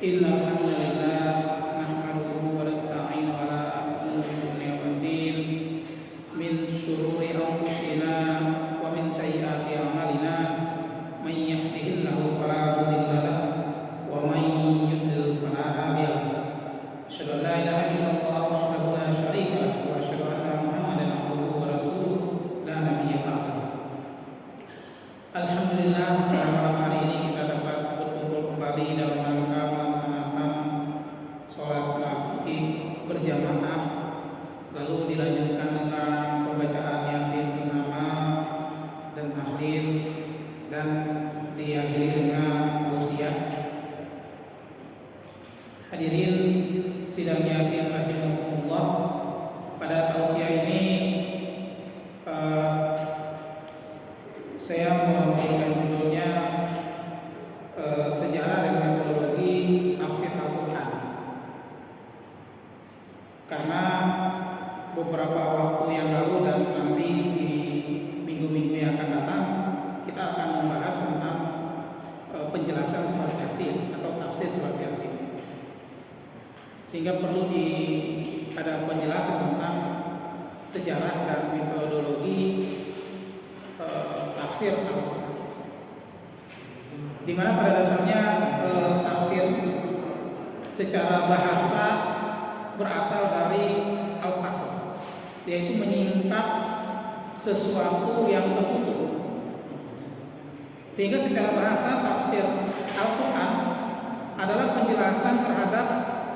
Innal hamdalillah nahmaduhu wa nasta'inu ala umuri waddin min shururi anfusina wa min sayyiati a'malina may yahdihillahu fala mudilla lahu wa may yudlil fala hadiya lahu. Asyhadu an la ilaha illallah wahdahu la syarika lahu wa asyhadu anna Muhammadan abduhu wa rasuluh la nabiyya ba'dahu. Alhamdulillah, pada malam hari ini kita dapat berkumpul kembali dalam rangka melaksanakan sholat maghrib berjamaah, lalu dilanjutkan dengan pembacaan yasin bersama dan tahlil, dan diakhiri dengan tausiah. Hadirin sidang yasin rahimakumullah, pada tausiah ini saya memberikan judulnya sejarah dan metodologi tafsir Al-Quran, karena beberapa waktu yang lalu dan nanti di minggu-minggu yang akan datang kita akan membahas tentang penjelasan surat Yasin atau tafsir surat Yasin, sehingga perlu ada penjelasan tentang sejarah dan metodologi tafsir Al-Quran, di mana pada dasarnya tafsir secara bahasa berasal dari al-fasl, yaitu menyingkat sesuatu yang tertutup. Sehingga secara bahasa tafsir Al-Quran adalah penjelasan terhadap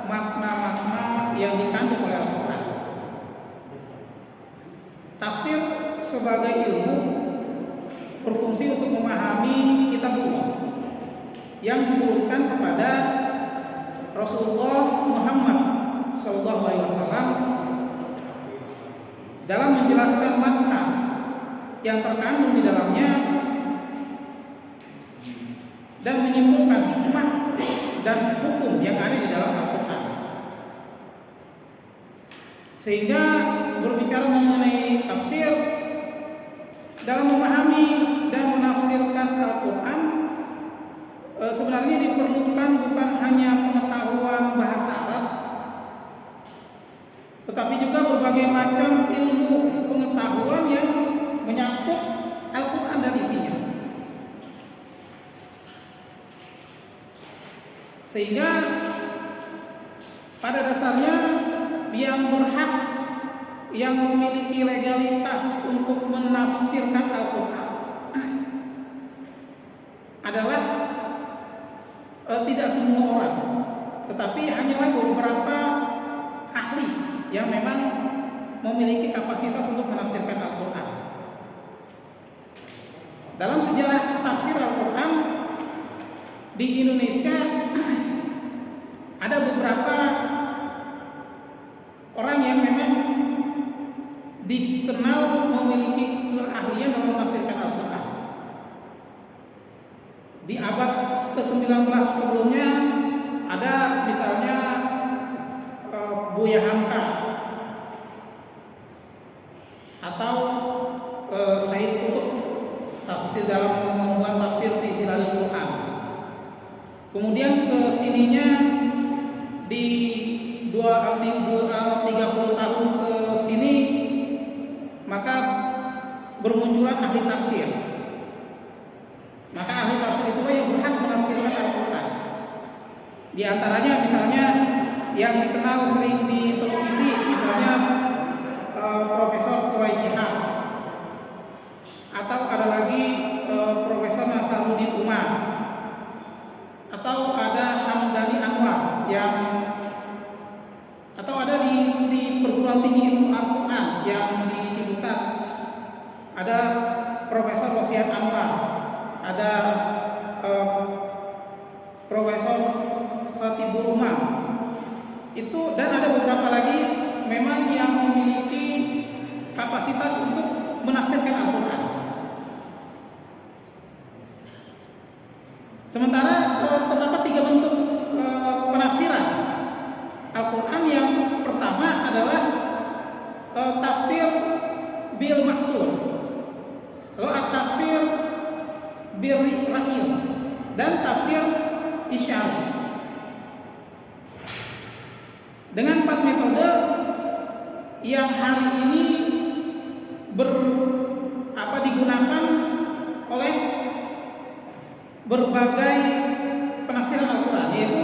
makna-makna yang dikandung oleh Al-Quran. Tafsir sebagai ilmu berfungsi untuk memahami kitabullah yang diturunkan kepada Rasulullah Muhammad SAW dalam menjelaskan makna yang terkandung di dalamnya dan menyimpulkan hikmah dan hukum yang ada di dalam Al-Quran. Sehingga berbicara mengenai tafsir dalam memahami dan menafsirkan Al-Quran, sebenarnya diperlukan bukan hanya pengetahuan bahasa Arab, tetapi juga berbagai macam ilmu pengetahuan yang menyangkut Al-Quran dan isinya. Sehingga pada dasarnya yang berhak, yang memiliki legalitas untuk menafsirkan Al-Quran adalah tidak semua orang, tetapi hanyalah beberapa ahli yang memang memiliki kapasitas untuk menafsirkan Al-Quran. Dalam sejarah tafsir Al-Quran di Indonesia ada beberapa orang yang memang dikenal memiliki keahlian dalam menafsirkan Al-Quran. Di abad ke-19 sebelumnya ada misalnya Buya Hamka atau Said Qutb, tafsir dalam membuat tafsir fi Zilalil Quran. Kemudian ke sininya di 30 tahun ke sini maka bermunculan ahli tafsir. Maka ahli tafsir itu yang berhak menafsirkan Al-Quran. Di antaranya misalnya yang dikenal sering di televisi, misalnya Profesor Quraisy, atau ada lagi Profesor Nasaruddin Umar, atau ada Hamdani Anwar atau ada di perguruan tinggi ilmu Al-Quran yang di Ciputat ada Profesor Wasiat Anwar, ada Profesor Fatibur Umar itu, dan ada beberapa lagi memang yang memiliki kapasitas untuk menafsirkan Al-Quran. Sementara terdapat 3 bentuk penafsiran Al-Quran. Yang pertama adalah tafsir bil maksud, lalu tafsir bil ra'il, dan tafsir isyari. Dengan 4 metode yang hari ini digunakan oleh berbagai penafsiran Al-Quran, yaitu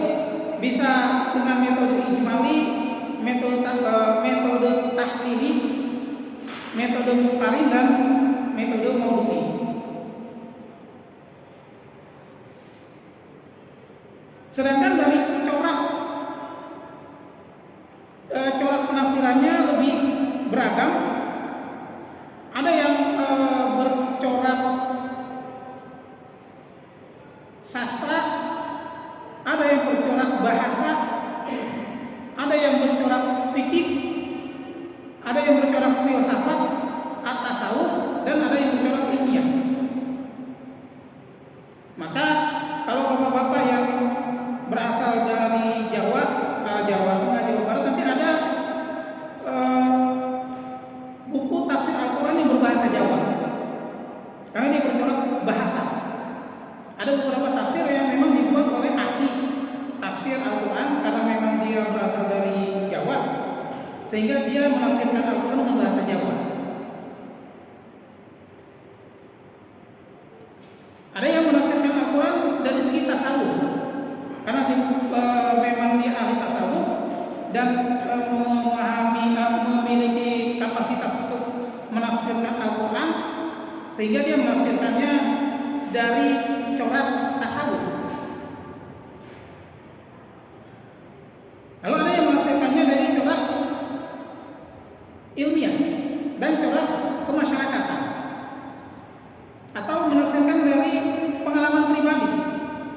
bisa dengan metode ijmali, metode tahlili, metode muqarin, dan metode maudhu'i. Sedangkan dari corak penafsirannya lebih beragam. Ada yang bercorak sastra, ada yang bercorak bahasa, ada yang bercorak fikih, ada yang bercorak filsafat, at-tasawuf, dan ada yang bercorak ilmiah. Maka kalau bapak-bapak yang berasal dari Jawa Tengah, Jawa Barat, nanti ada buku tafsir Al-Quran yang berbahasa Jawa, karena dia bercorak bahasa. Ada beberapa tafsir yang memang dibuat oleh ahli tafsir Al-Quran karena memang dia berasal dari Jawa, sehingga dia menafsirkan Al-Quran dengan bahasa Jawa. Ada yang menafsirkan Al-Quran dari segi tasawuf, karena memang dia ahli tasawuf dan memiliki kapasitas untuk menafsirkan Al-Quran, sehingga dia menafsirkannya dari corak tasawuf. Lalu ada yang menafsirkannya dari corak ilmiah dan corak kemasyarakatan, atau menafsirkan dari pengalaman pribadi,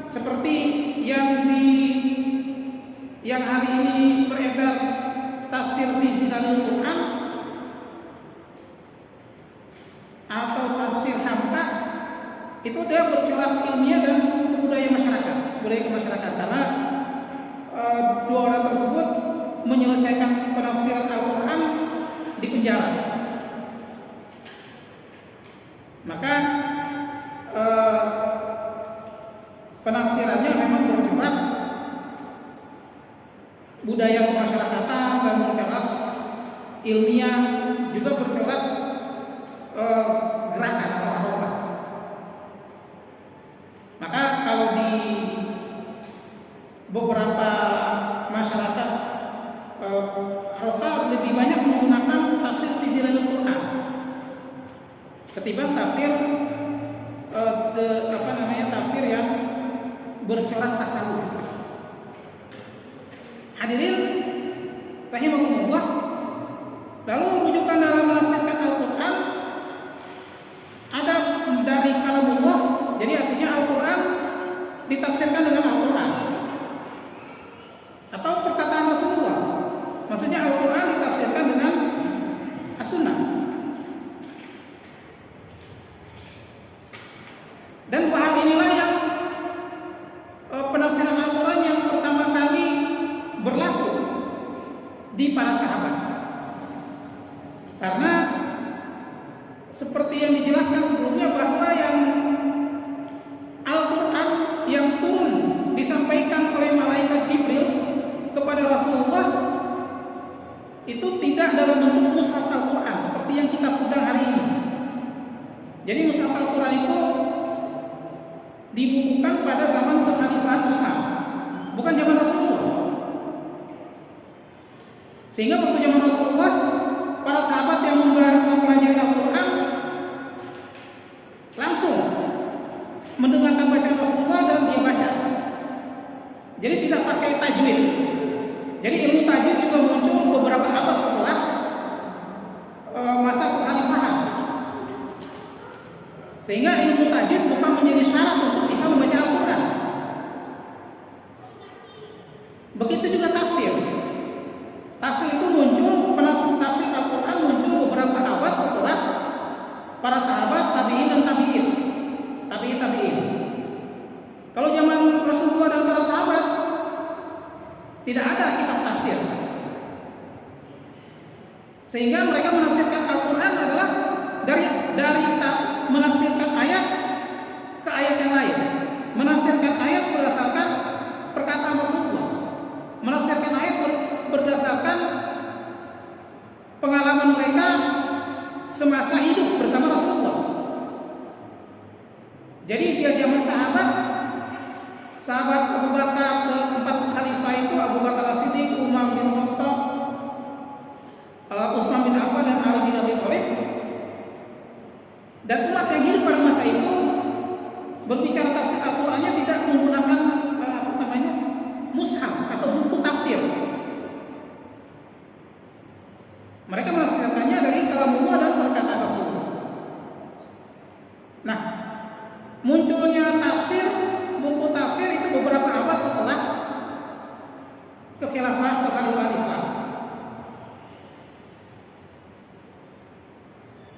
seperti yang hari ini beredar tafsir fi Zilalil Quran atau tafsir Hamka. Itu dia bercorak ilmiah dan budaya kemasyarakatan, karena dua orang tersebut menyelesaikan penafsiran Al-Quran di penjara. Maka penafsirannya memang bercorak budaya kemasyarakatan dan bercorak ilmiah, juga bercorak gerakan atau harokat. Maka kalau di beberapa masyarakat harokat lebih banyak menggunakan tafsir fi Zilalil Quran ketimbang tafsir tafsir yang bercorak tasawuf. Hadirin rahimakumullah, lalu rujukan dalam menafsirkan Al-Quran ada dari kalamullah, jadi artinya Al-Quran ditafsirkan dengan Al-Quran, atau perkataan Rasulullah, maksudnya Al-Quran ditafsirkan dengan As-Sunnah. Dan hal inilah yang penafsiran Al-Quran yang pertama kali berlaku di para sahabat, karena seperti yang dijelaskan sebelumnya bahwa yang Al-Quran yang turun disampaikan oleh malaikat Jibril kepada Rasulullah itu tidak dalam bentuk mushaf Al-Quran seperti yang kita pegang hari ini. Jadi mushaf Al-Quran itu dibukukan pada zaman kekhalifahan Utsman, bukan zaman Rasulullah. Sehingga waktu zaman Rasulullah, para sahabat yang mempelajari Al-Quran langsung mendengarkan bacaan Rasulullah dan dia baca. Jadi tidak pakai tajwid. Jadi ilmu tajwid juga muncul beberapa abad setelah masa kekhalifahan. Sehingga ilmu tajwid bukan menjadi syarat untuk bisa membaca Al-Quran. Begitu juga tafsir. Tafsir itu muncul, tafsir Al-Quran muncul beberapa abad setelah para sahabat, tabi'in dan tabi'in. Kalau zaman Rasulullah dan para sahabat tidak ada kitab tafsir, sehingga mereka menafsirkan Al-Quran adalah dari menafsirkan ayat ke ayat yang lain, menafsirkan ayat berdasarkan perkataan Rasulullah, menafsirkan ayat berdasarkan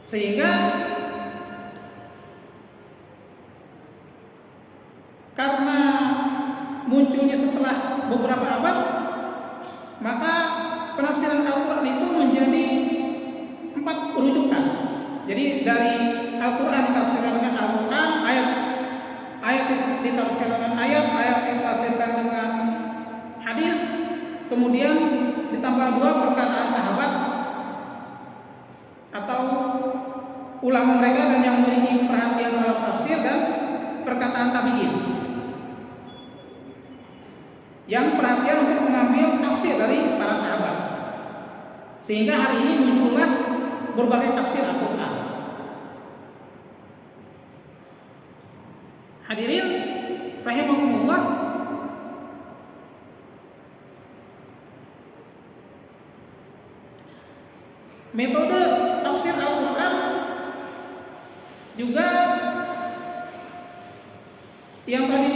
Sehingga karena munculnya setelah beberapa abad, maka penafsiran Al-Quran itu menjadi 4 rujukan. Jadi dari Al-Quran ditafsirkan dengan Al-Quran, ayat ditafsirkan dengan ayat ditafsirkan dengan hadis, kemudian ditambah 2 perkataan sahabat atau ulama mereka dan yang memiliki perhatian dalam tafsir, dan perkataan tabi'in yang perhatian untuk mengambil tafsir dari para sahabat. Sehingga hari ini muncullah berbagai tafsir Al-Quran. Hadirin rahimakumullah, metode tafsir Al-Quran juga yang tadi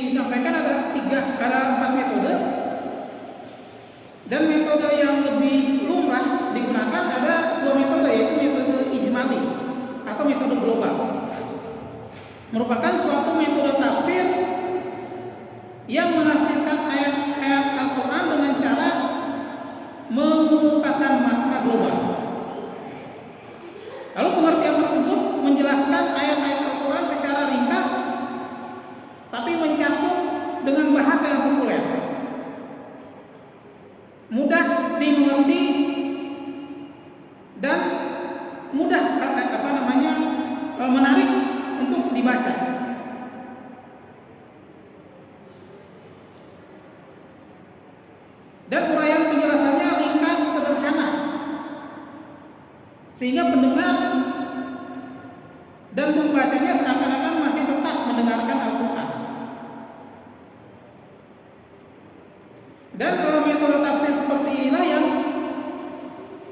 disampaikan ada 4 metode, dan metode yang lebih lumrah digunakan ada 2 metode, yaitu metode ijmali atau metode global. Merupakan suatu metode tafsir yang menafsirkan ayat-ayat Al-Quran dengan cara mengungkapkan makna global. Lalu pengertian tersebut menjelaskan ayat-ayat Al-Quran secara ringkas, tapi mencakup dengan bahasa yang populer, mudah dimengerti dan mudah menarik untuk dibaca. Dan uraian penjelasannya ringkas, sederhana, sehingga pendengar dan pembacanya seakan-akan masih tetap mendengarkan Al-Quran. Dan metode tafsir seperti inilah yang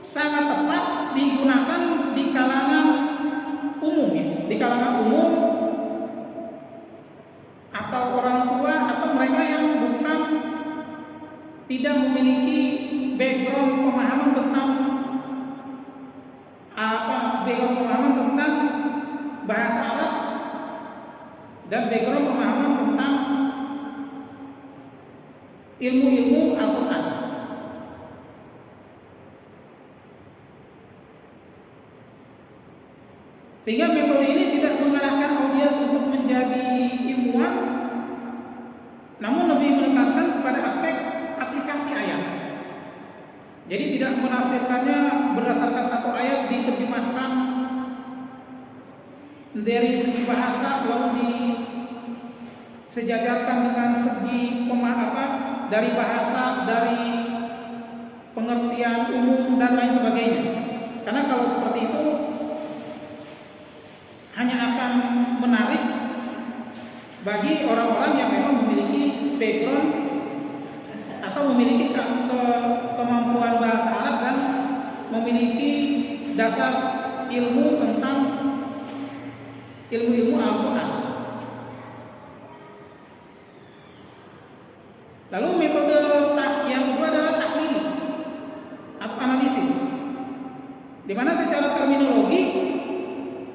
sangat tepat digunakan di kalangan umum, di kalangan umum atau orang tua atau mereka yang tidak memiliki background pemahaman tentang bahasa Arab dan background pemahaman tentang ilmu-ilmu Al-Quran. Sehingga metode ini tidak mengarahkan audiens untuk menjadi ilmuwan, namun lebih menekankan kepada aspek aplikasi ayat. Jadi tidak menafsirkannya berdasarkan satu ayat diterjemahkan dari segi bahasa lalu disejajarkan dengan segi pemahaman dari bahasa, dari pengertian umum dan lain sebagainya. Karena kalau seperti itu hanya akan menarik bagi orang-orang yang memang memiliki background atau memiliki kemampuan bahasa Arab dan memiliki dasar ilmu tentang ilmu-ilmu Al-Quran. Lalu metode yang kedua adalah tahlili atau analisis, di mana secara terminologi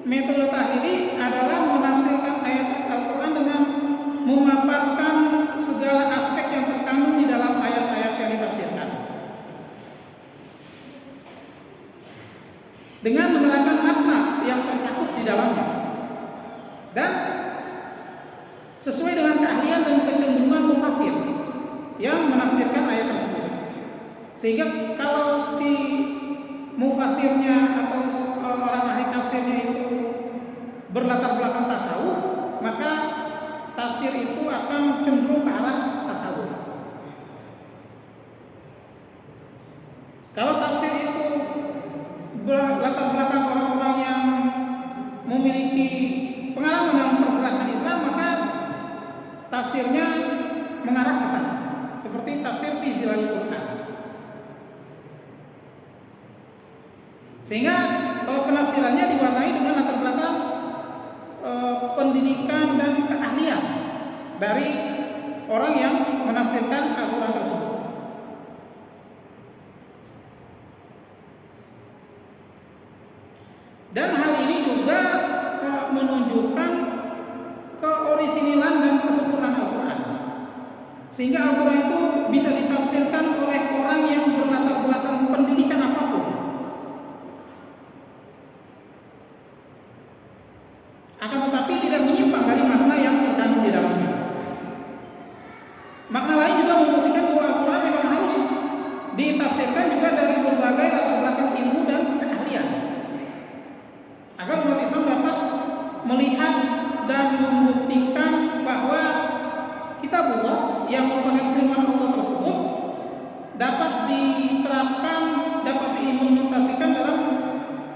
metode tahlili adalah menafsirkan ayat Al-Quran dengan memaparkan segala aspek yang terkandung di dalam ayat-ayat yang ditafsirkan, dengan menerangkan makna yang tercakup di dalamnya, dan sesuai dengan keahlian dan kecenderungan mufasir yang menafsirkan ayat tersebut. Sehingga kalau si mufasirnya atau orang ahli tafsirnya itu berlatar belakang tasawuf, maka tafsir itu akan cenderung ke arah tasawuf. Kalau tafsir itu berlatar belakang orang-orang yang memiliki pengalaman dalam pergerakan Islam, maka tafsirnya mengarah ke sana, seperti tafsir fi Zilalil Quran. Sehingga penafsirannya diwarnai dengan latar belakang pendidikan dan keahlian dari orang yang menafsirkan Al-Quran tersebut. menunjukkan keorisinilan dan kesempurnaan Al-Quran, sehingga Al-Quran itu bisa ditafsirkan oleh orang yang berlatar belakang pendidikan apapun. Akan tetapi tidak menyimpang dari makna yang terkandung di dalamnya. Makna lain juga membuktikan bahwa Al-Quran memang harus ditafsirkan juga dari berbagai latar belakang ilmu dan keahlian, agar umat Islam dapat melihat dan membuktikan bahwa kitabullah yang merupakan firman Allah tersebut dapat diterapkan, dapat diimplementasikan dalam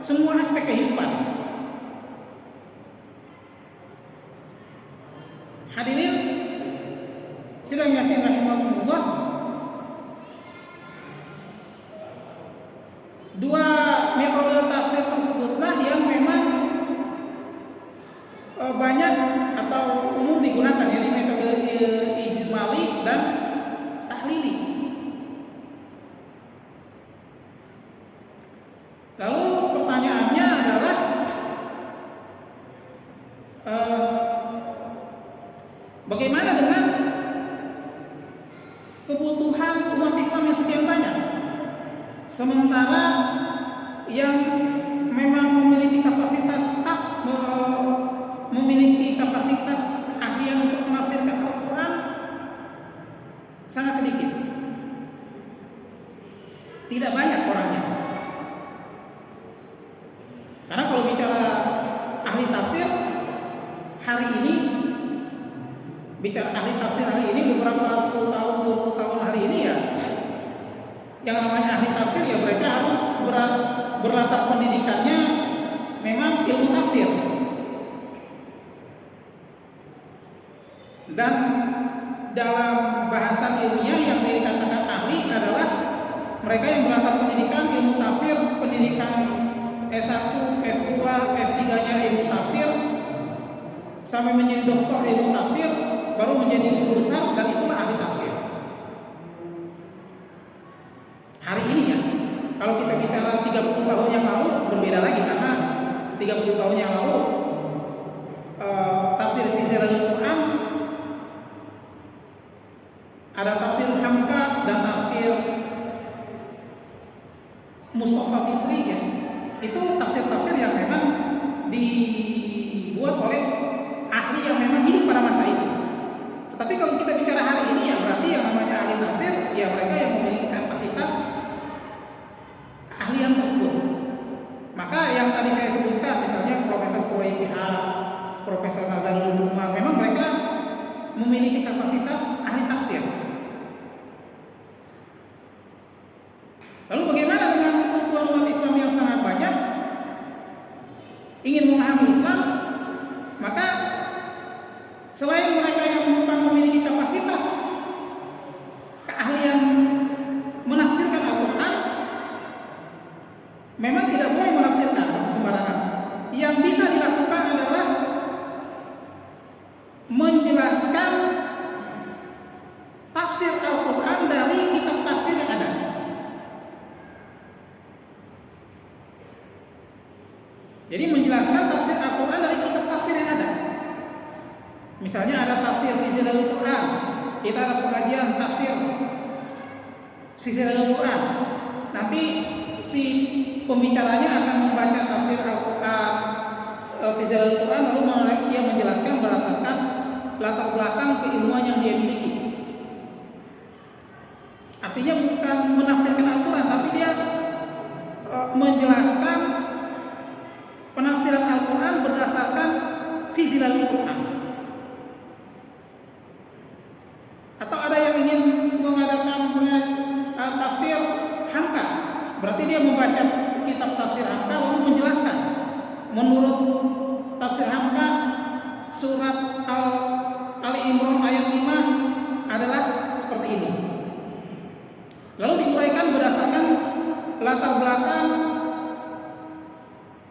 semua aspek kehidupan. Hadirin sidang Yasin rahimahullah, dua metode tafsir tersebutlah yang memang banyak atau umum digunakan, yaitu metode ijmali dan tahlili. Lalu pertanyaannya adalah bagaimana dengan kebutuhan umat Islam yang sekian banyak, sementara yang memang memiliki kapasitas keahlian untuk menafsirkan Al-Quran sangat sedikit, tidak banyak orangnya. Karena kalau bicara ahli tafsir hari ini, beberapa 10 tahun, 20 tahun hari ini ya, yang namanya ahli tafsir ya mereka harus berlatar pendidikannya memang ilmu tafsir. Dan dalam bahasan ilmiah yang dikatakan ahli adalah mereka yang berlatar pendidikan ilmu tafsir, pendidikan S1, S2, S3-nya ilmu tafsir, sampai menjadi doktor ilmu tafsir, baru menjadi guru besar, dan itulah ahli tafsir. Hari ini ya, kalau kita bicara 30 tahun yang lalu berbeda lagi, karena 30 tahun yang lalu tafsir Fisir Al-Quran ada tafsir Hamka dan tafsir Mustafa Bisri ya. Itu tafsir-tafsir yang memang dibuat oleh ahli yang memang hidup pada masa itu. Tetapi kalau kita bicara hari ini ya berarti yang namanya ahli tafsir ya mereka yang memiliki kapasitas keahlian tersebut. Maka yang tadi saya sebutkan misalnya Profesor Quraisy Shihab, Profesor Nazarul Umar, memang mereka memiliki kapasitas ahli tafsir. Lalu bagaimana dengan kebutuhan umat Islam yang sangat banyak ingin memahami Islam? Maka selain mereka yang bukan memiliki kapasitas keahlian menafsirkan Al-Quran, memang tidak boleh menafsirkan sembarangan. Yang bisa dilakukan adalah menjelaskan tafsir Al-Quran dari kitab tafsir yang ada. Jadi menjelaskan tafsir Al-Quran dari kitab tafsir yang ada. Misalnya ada tafsir Fisir Al-Quran, kita ada pengajian tafsir Fisir Al-Quran. Nanti si pembicaranya akan membaca tafsir Al-Quran, Fisir Al-Quran, lalu dia menjelaskan berdasarkan latar belakang keilmuan yang dia miliki. Artinya bukan menafsirkan Al-Quran, tapi dia menjelaskan penafsiran Al-Quran berdasarkan Fisir Al-Quran. Atau ada yang ingin mengadakan tafsir Hamka, berarti dia membaca kitab tafsir Hamka lalu menjelaskan menurut tafsir Hamka surat Ali Imran ayat 5 adalah seperti ini. Lalu diuraikan berdasarkan latar belakang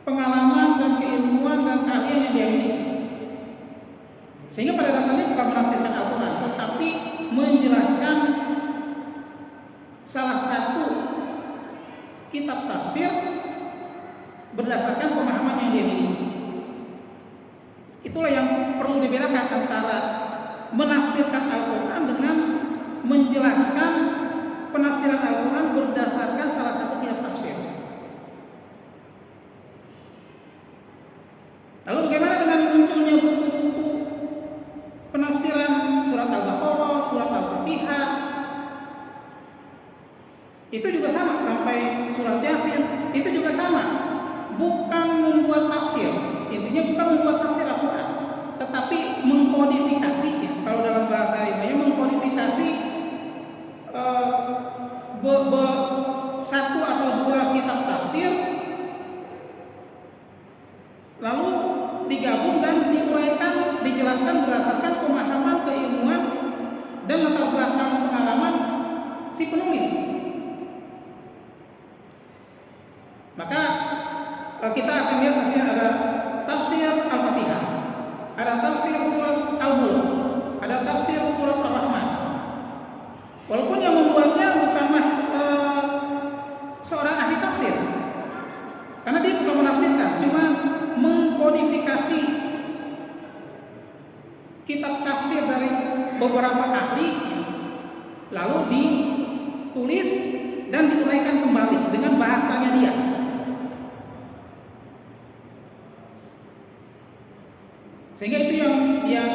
pengalaman dan keilmuan dan keahlian yang dia miliki. Sehingga pada dasarnya bukan menafsirkan Al-Quran, tetapi menjelaskan salah satu kitab tafsir berdasarkan pemahaman yang dia miliki. Itulah yang perlu dibedakan antara menafsirkan Al-Quran dengan menjelaskan penafsiran Al-Quran berdasarkan salah satu kitab tafsir. Lalu bagaimana dengan munculnya buku-buku penafsiran surat Al-Baqarah, surat Al-Fatihah? Itu juga sama, sampai surat Yasin, itu juga sama. Bukan membuat tafsir, intinya bukan membuat tafsir Al-Quran, tetapi mengkodifikasi. Kalau dalam bahasa ilmiahnya mengkodifikasi satu atau dua kitab tafsir, lalu digabung dan diuraikan, dijelaskan berdasarkan pemahaman, keilmuan, dan latar belakang pengalaman si penulis. Maka kita akan lihat hasilnya ada tafsir Al-Fatihah, ada tafsir surat Al-Mulk, ada tafsir surat Ar-Rahman. Walaupun yang membuatnya bukanlah seorang ahli tafsir, karena dia bukan menafsirkan, cuma mengkodifikasi kitab tafsir dari beberapa ahli, lalu ditulis dan diuraikan kembali dengan bahasanya dia. Sehingga itu yang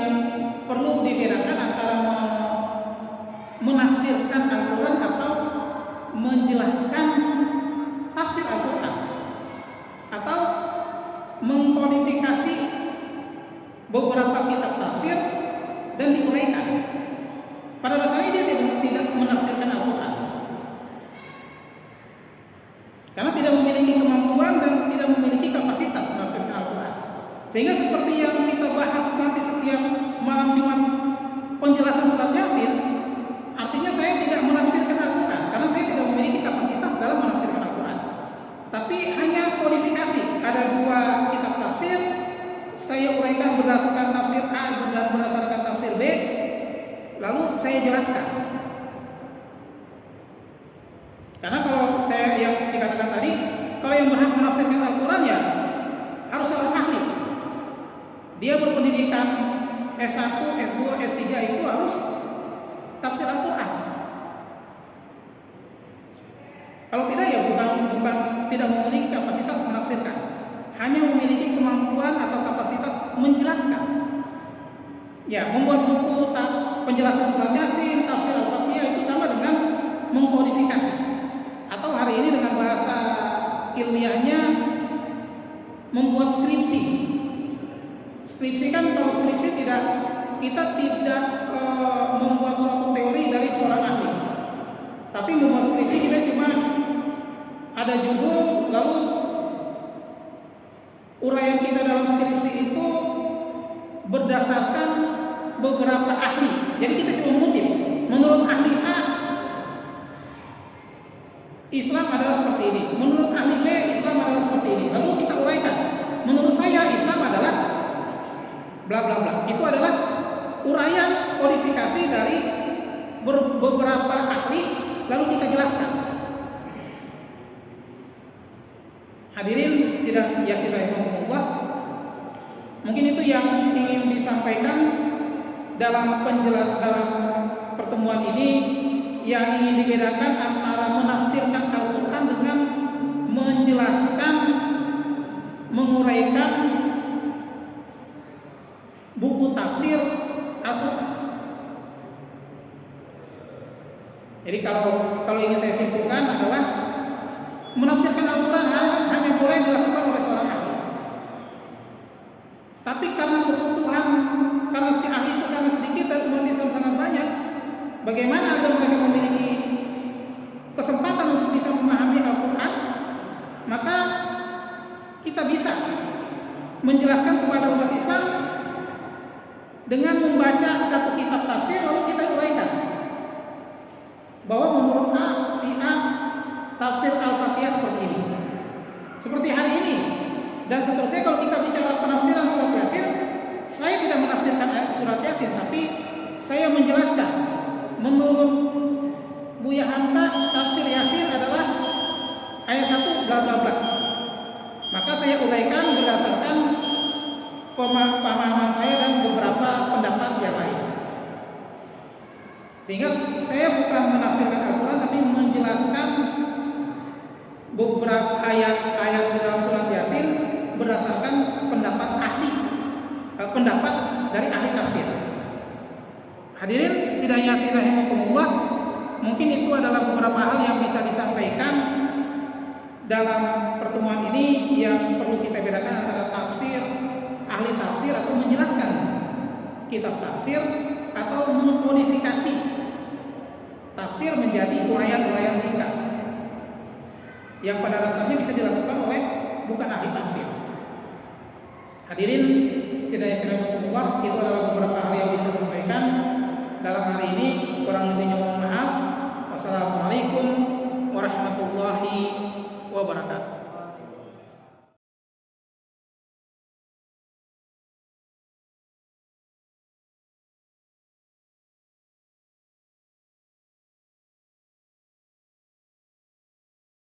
perlu dibedakan antara menafsirkan Al-Quran atau menjelaskan tafsir Al-Quran, atau mengkodifikasi beberapa kitab tafsir dan diuraikan. Pada dasarnya dia tidak menafsirkan Al-Quran, karena tidak memiliki kemampuan dan tidak memiliki kapasitas menafsirkan Al-Quran. Sehingga seperti yang kita bahas nanti setiap malam Jumat penjelasan surat Yasin, artinya saya tidak menafsirkan Al-Quran karena saya tidak memiliki kapasitas dalam menafsirkan Al-Quran, tapi hanya kodifikasi. Ada dua kitab tafsir, saya uraikan berdasarkan tafsir A dan berdasarkan tafsir B, lalu saya jelaskan. Karena kalau saya yang dikatakan tadi, kalau yang berhak menafsirkan Al-Quran ya harus seorang ahli. Dia berpendidikan S1, S2, S3 itu harus tafsir Al-Quran. Kalau tidak ya bukan tidak memiliki kapasitas menafsirkan, hanya memiliki kemampuan atau kapasitas menjelaskan. Ya, membuat buku penjelasan surat Yasin, tafsir Al-Fatihah itu sama dengan mengkodifikasi. Atau hari ini dengan bahasa ilmiahnya membuat skripsi. Skripsi kan, kalau skripsi kita tidak membuat suatu teori dari seorang ahli, tapi membuat skripsi kita cuma ada judul, lalu uraian kita dalam skripsi itu berdasarkan beberapa ahli. Jadi kita cuma mengutip, menurut ahli A Islam adalah seperti ini, menurut ahli B Islam adalah seperti ini, lalu kita uraikan, menurut saya Islam adalah bla bla bla. Itu adalah uraian kodifikasi dari beberapa ahli, lalu kita jelaskan. Hadirin sidang Yasin rahimahumullah, mungkin itu yang ingin disampaikan dalam pertemuan ini, yang ingin dibedakan antara menafsirkan Al-Quran dengan menjelaskan, menguraikan buku tafsir Al-Quran. Jadi kalau ingin saya simpulkan adalah menafsirkan Al-Quran hanya boleh dilakukan oleh seorang ahli. Tapi karena kebutuhan, karena si ahli itu sangat sedikit dan umat Islam sangat banyak, bagaimana agar mereka memiliki kesempatan untuk bisa memahami Al-Quran? Maka kita bisa menjelaskan kepada umat Islam dengan membaca satu kitab tafsir, lalu kita uraikan bahwa menurut si A tafsir Al-Fatihah seperti ini, seperti hari ini, dan seterusnya. Kalau kita bicara penafsiran surat Yasin, saya tidak menafsirkan surat Yasin, tapi saya menjelaskan menurut Buya Hamka tafsir Yasin adalah ayat 1 bla bla bla. Maka saya uraikan berdasarkan pemahaman saya dan beberapa pendapat yang lain. Sehingga saya bukan menafsirkan Al-Quran, tapi menjelaskan beberapa ayat-ayat di dalam surat Yasin berdasarkan pendapat dari ahli tafsir. Hadirin sidang Yasin rahimakumullah, mungkin itu adalah beberapa hal yang bisa disampaikan dalam pertemuan ini yang perlu kita bedakan antara tafsir, ahli tafsir atau menjelaskan kitab tafsir atau mengkodifikasi tafsir menjadi uraian-uraian singkat yang pada dasarnya bisa dilakukan oleh bukan ahli tafsir. Hadirin sidang Allah, itu adalah beberapa hal yang bisa disampaikan dalam hari ini. Kurang lebihnya